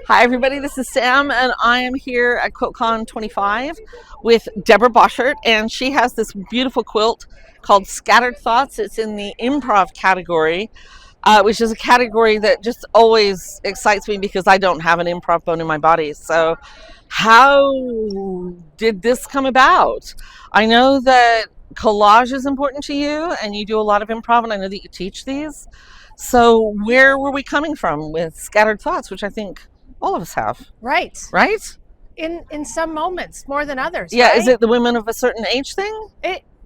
Hi everybody, this is Sam and I am here at QuiltCon 25 with Deborah Boschert, and she has this beautiful quilt called Scattered Thoughts. It's in the improv category, which is a category that just always excites me because I don't have an improv bone in my body. So how did this come about? I know that collage is important to you and you do a lot of improv, and I know that you teach these. So where were we coming from with Scattered Thoughts, which I think all of us have, Right. right? In some moments more than others. Yeah, right? is it the women of a certain age thing?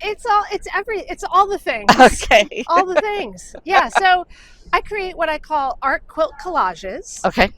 It's all the things. Okay. All the things. Yeah. So I create what I call art quilt collages, Okay.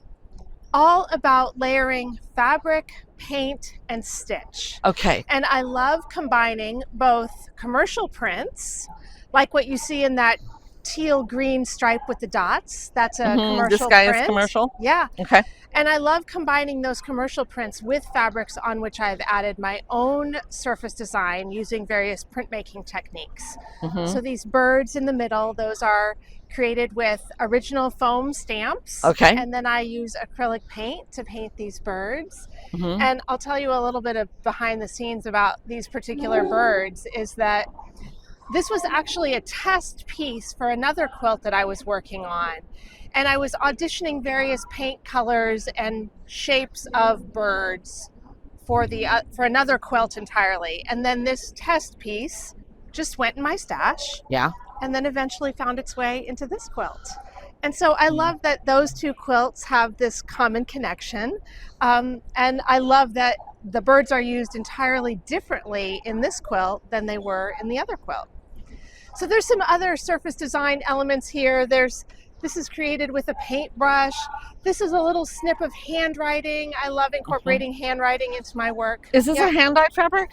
all about layering fabric, paint, and stitch. Okay. And I love combining both commercial prints, like what you see in that teal green stripe with the dots. That's a commercial This guy print. is commercial? Yeah. Okay. And I love combining those commercial prints with fabrics on which I've added my own surface design using various printmaking techniques. So these birds in the middle, those are created with original foam stamps. Okay. And then I use acrylic paint to paint these birds. And I'll tell you a little bit of behind the scenes about these particular birds is that this was actually a test piece for another quilt that I was working on. And I was auditioning various paint colors and shapes of birds for another quilt entirely. And then this test piece just went in my stash. Yeah. And then eventually found its way into this quilt. And so I love that those two quilts have this common connection. And I love that the birds are used entirely differently in this quilt than they were in the other quilt. So there's some other surface design elements here. This is created with a paintbrush. This is a little snip of handwriting. I love incorporating handwriting into my work. Is this a hand-dyed fabric?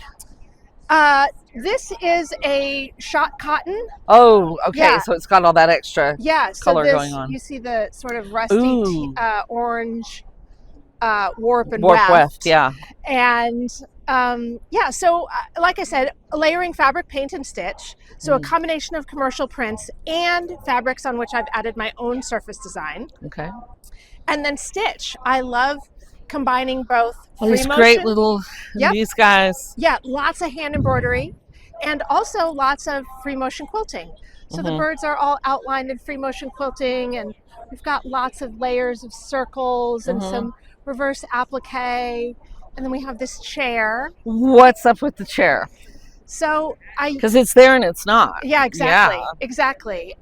This is a shot cotton. Oh, okay. Yeah. So it's got all that extra color going on. You see the sort of rusty orange warp and weft. Yeah. And so like I said, layering fabric, paint, and stitch. So a combination of commercial prints and fabrics on which I've added my own surface design. Okay. And then stitch. I love combining both these great little these guys. Yeah, lots of hand embroidery and also lots of free motion quilting. So the birds are all outlined in free motion quilting, and we've got lots of layers of circles and some reverse applique. And then we have this chair. What's up with the chair? So because it's there and it's not. Yeah, exactly. Exactly.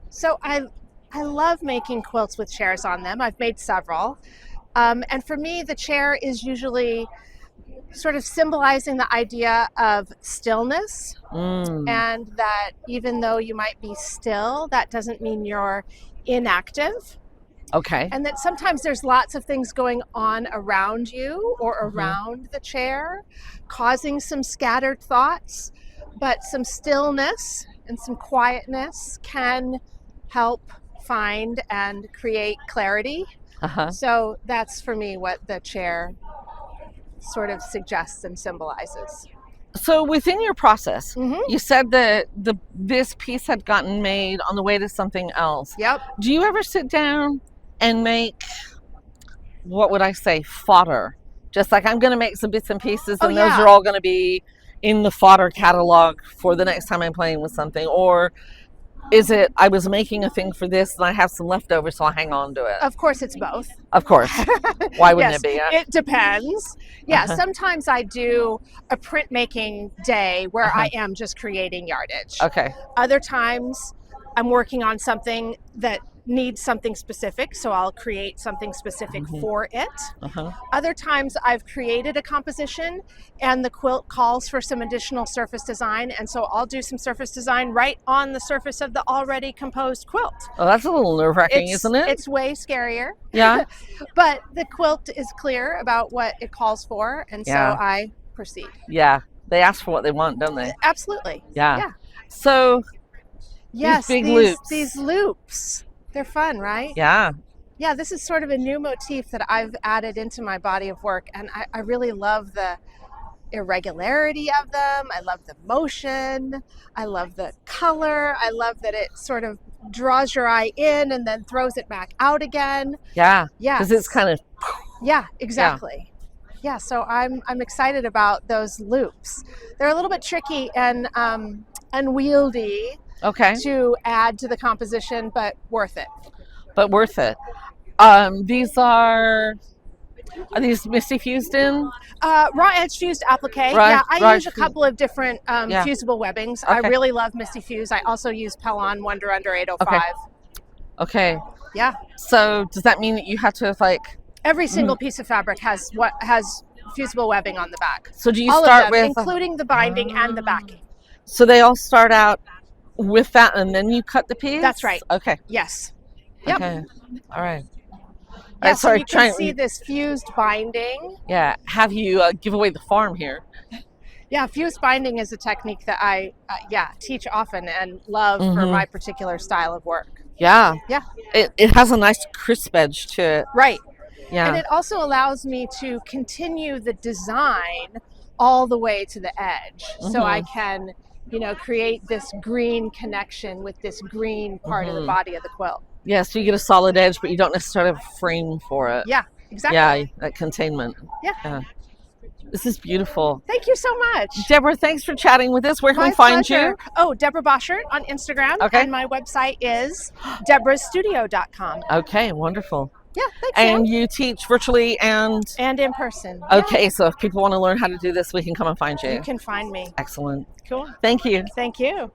So I love making quilts with chairs on them. I've made several. And for me, the chair is usually sort of symbolizing the idea of stillness, and that even though you might be still, that doesn't mean you're inactive. Okay. And that sometimes there's lots of things going on around you or around the chair, causing some scattered thoughts, but some stillness and some quietness can help find and create clarity. So that's for me what the chair sort of suggests and symbolizes. So within your process, you said that this piece had gotten made on the way to something else. Yep. Do you ever sit down and make, what would I say, fodder? Just like, I'm going to make some bits and pieces, and those are all going to be in the fodder catalog for the next time I'm playing with something? Or is it, I was making a thing for this and I have some leftovers, so I'll hang on to it? Of course, it's both. Of course. Why wouldn't it be? It depends. Yeah, sometimes I do a printmaking day where I am just creating yardage. Okay. Other times I'm working on something that needs something specific, so I'll create something specific for it. Other times I've created a composition and the quilt calls for some additional surface design, and so I'll do some surface design right on the surface of the already composed quilt. Oh, that's a little nerve-wracking, isn't it? It's way scarier. Yeah. But the quilt is clear about what it calls for, and so I proceed. Yeah. They ask for what they want, don't they? Absolutely. Yeah. So yes, these loops. They're fun, right? Yeah. Yeah, this is sort of a new motif that I've added into my body of work, and I really love irregularity of them. I love the motion. I love the color. I love that it sort of draws your eye in and then throws it back out again. Yeah. Yes. Because it's kind of. Yeah, exactly. Yeah, so I'm excited about those loops. They're a little bit tricky and unwieldy to add to the composition, but worth it. But worth it. Are these Misty fused in? Raw edge fused applique. Yeah, I use a couple of different fusible webbings. I really love Misty Fuse. I also use Pellon Wonder Under 805. Okay. Yeah. So does that mean that you have to like every single piece of fabric has fusible webbing on the back? So do you all start of them, with including the binding and the backing? So they all start out with that, and then you cut the piece? That's right. Okay. Yes. Yep. Okay. All right. Yeah, so you can see this fused binding. Yeah. Have you give away the farm here? Yeah, fused binding is a technique that I teach often and love for my particular style of work. Yeah. Yeah. It has a nice crisp edge to it. Right. Yeah. And it also allows me to continue the design all the way to the edge. So I can, create this green connection with this green part of the body of the quilt. Yeah, so you get a solid edge, but you don't necessarily have a frame for it. Yeah, exactly. Yeah, that containment. Yeah. This is beautiful. Thank you so much. Deborah, thanks for chatting with us. Where can we find you? Oh, Deborah Boschert on Instagram. Okay. And my website is deborahstudio.com. Okay, wonderful. Yeah, thanks. And you teach virtually and in person. Okay, so if people want to learn how to do this, we can come and find you. You can find me. Excellent. Cool. Thank you. Thank you.